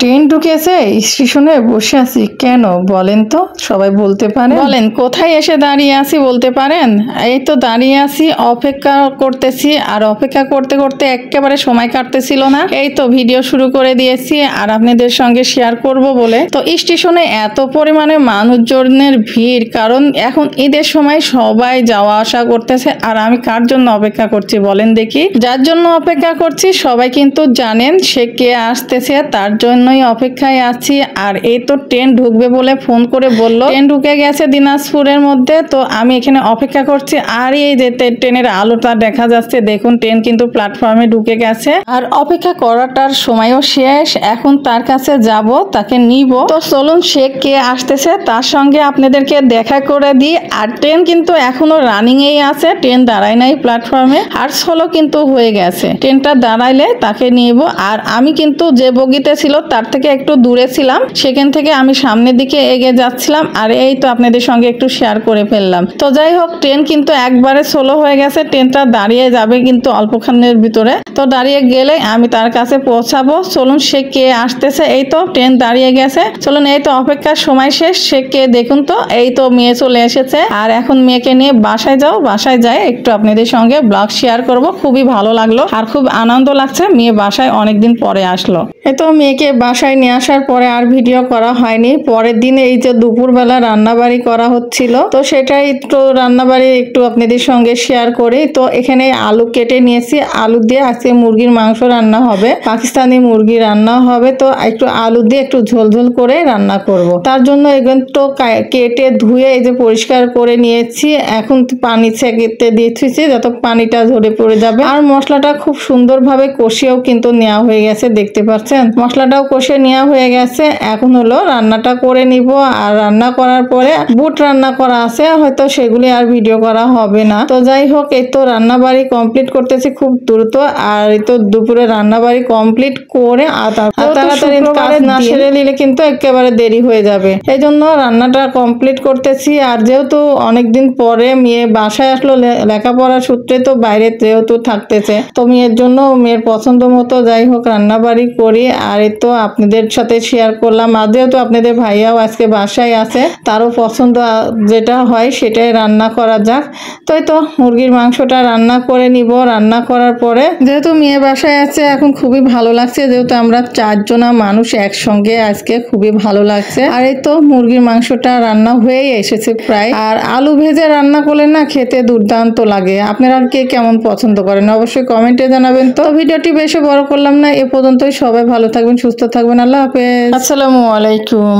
Train ঢুকেছে স্টেশনে বসে আছি কেন বলেন তো? সবাই বলতে পারেন? বলেন কোথায় এসে দাঁড়িয়ে আছি বলতে পারেন? এই তো দাঁড়িয়ে আছি, অপেক্ষা করতেছি, আর অপেক্ষা করতে করতে একেবারে সময় কাটতেছিল না। এই তো ভিডিও শুরু করে দিয়েছি আর আপনাদের সঙ্গে শেয়ার করব বলে। তো স্টেশনে এত পরিমাণে মানুষজনের ভিড়, কারণ এখন ঈদের সময় সবাই যাওয়া আসা করতেছে। আর আমি কার জন্য অপেক্ষা করছি বলেন দেখি? যার জন্য অপেক্ষা করছি সবাই কিন্তু জানেন, সে কে আসতেছে, তার জন্যই অপেক্ষায় আছি। আর এই তো ট্রেন ঢুকবে বলে ফোন করে বললো, ট্রেন ঢুকে গেছে দিনাজপুরের মধ্যে। তো আমি এখানে অপেক্ষা করছি, আর এই যে ট্রেনের আলোটা দেখা যাচ্ছে, দেখুন ট্রেন কিন্তু প্ল্যাটফর্মে ঢুকে গেছে। আর অপেক্ষা করাটার সময়ও শেষ, এখন তার কাছে যাব, তাকে নিব। তো চলুন সে কে আসতেছে তার সঙ্গে আপনাদেরকে দেখা করে দিই। আর ট্রেন কিন্তু এখনো রানিং এই আছে, ট্রেন দাঁড়ায় নাই প্ল্যাটফর্মে, আর সোলো কিন্তু হয়ে গেছে। ট্রেনটা দাঁড়াইলে তাকে নিব। আর আমি কিন্তু যে বগিতে ছিল তার থেকে একটু দূরে ছিলাম, সেখান থেকে আমি সামনের দিকে এগিয়ে যাচ্ছিলাম। আর এই তো আপনাদের সঙ্গে একটু শেয়ার করে ফেললাম। তো যাই হোক, ট্রেন কিন্তু একবারে সোলো হয়ে গেছে, ট্রেনটা দাঁড়িয়ে যাবে কিন্তু অল্পক্ষণের ভিতরে। তো দাঁড়িয়ে গেলে আমি তার কাছে পৌঁছাবো। চলুন সে কে আসতেছে। এই তো ট্রেন দাঁড়িয়ে গেছে, চলুন এই তো অপেক্ষার সময় শেষ। সে কে দেখুন তো, এই তো মেয়ে চলে এসেছে। আর এখন মেয়েকে নিয়ে বাসায় যাও, বাসায় যাই একটু আপনাদের সঙ্গে ব্লগ শেয়ার করব। খুবই ভালো লাগলো আর খুব আনন্দ লাগছে, মেয়ে বাসায় অনেকদিন পরে আসলো। এই তো মেয়েকে বাসায় নিয়ে আসার পরে আর ভিডিও করা হয়নি। পরের দিনে এই যে দুপুরবেলা রান্নাবাড়ি করা হচ্ছিল, তো সেটাই একটু রান্নাবাড়ি একটু আপনাদের সঙ্গে শেয়ার করি। তো এখানে আলু কেটে নিয়েছি, আলু দিয়ে আজকে মুরগির মাংস রান্না হবে, পাকিস্তানি মুরগি রান্না হবে। তো একটু আলু দিয়ে একটু ঝোল ঝোল করে রান্না করব। তার জন্য এগুলো তো কেটে ধুয়ে এই যে পরিষ্কার করে নিয়েছি। এখন পানি ছেঁকে দিয়েছি যত পানিটা ঝরে পড়ে যাবে। আর মশলাটা খুব সুন্দরভাবে কষিয়েও কিন্তু নেওয়া হয়ে গেছে, দেখতে পাচ্ছেন মশলাটাও কষে নেওয়া হয়ে গেছে। এখন হলো রান্নাটা করে নিব। আর রান্না করার পরে বুট রান্না করা আছে, হয়তো সেগুলি আর ভিডিও করা হবে না। তো যাই হোক, এই তো রান্না বাড়ি কমপ্লিট করতেছি খুব দ্রুত। আর এই তো দুপুরে রান্না বাড়ি কমপ্লিট করে আর তাড়াতাড়ি কাজ না সেরে নিলে কিন্তু একেবারে দেরি হয়ে যাবে, এই জন্য রান্নাটা কমপ্লিট করতেছি। আর যেহেতু অনেকদিন পরে মেয়ে বাসায় আসলো লেখাপড়ার সূত্রে, তো বাইরে যেহেতু থাকতেছে, তো মেয়ের জন্য মেয়ের পছন্দ মতো যাই হোক রান্না বাড়ি করি। আর এই তো আপনাদের সাথে শেয়ার করলাম। আর যেহেতু আপনাদের ভাইয়াও আজকে বাসায় আছে, তারও পছন্দ যেটা হয় সেটাই রান্না করা যাক। তো এই তো মুরগির মাংসটা রান্না করে নিব। রান্না করার পরে যেহেতু মেয়ে বাসায় আছে, এখন খুবই ভালো লাগছে, যেহেতু আমরা 4 জনা মানুষ একসঙ্গে, আজকে খুবই ভালো লাগছে। আর এই তো মুরগির মাংসটা রান্না হয়েই এসেছে প্রায়। আর আলু ভেজে রান্না করলে না খেতে দুর্দান্ত লাগে। আপনারা কে কেমন পছন্দ করেন অবশ্যই কমেন্টে জানাবেন। তো ভিডিওটি বেশি বড় করলাম না, এ পর্যন্তই। সবাই ভালো থাকবেন, সুস্থ থাকবেন। আল্লাহ হাফেজ, আসসালামু আলাইকুম।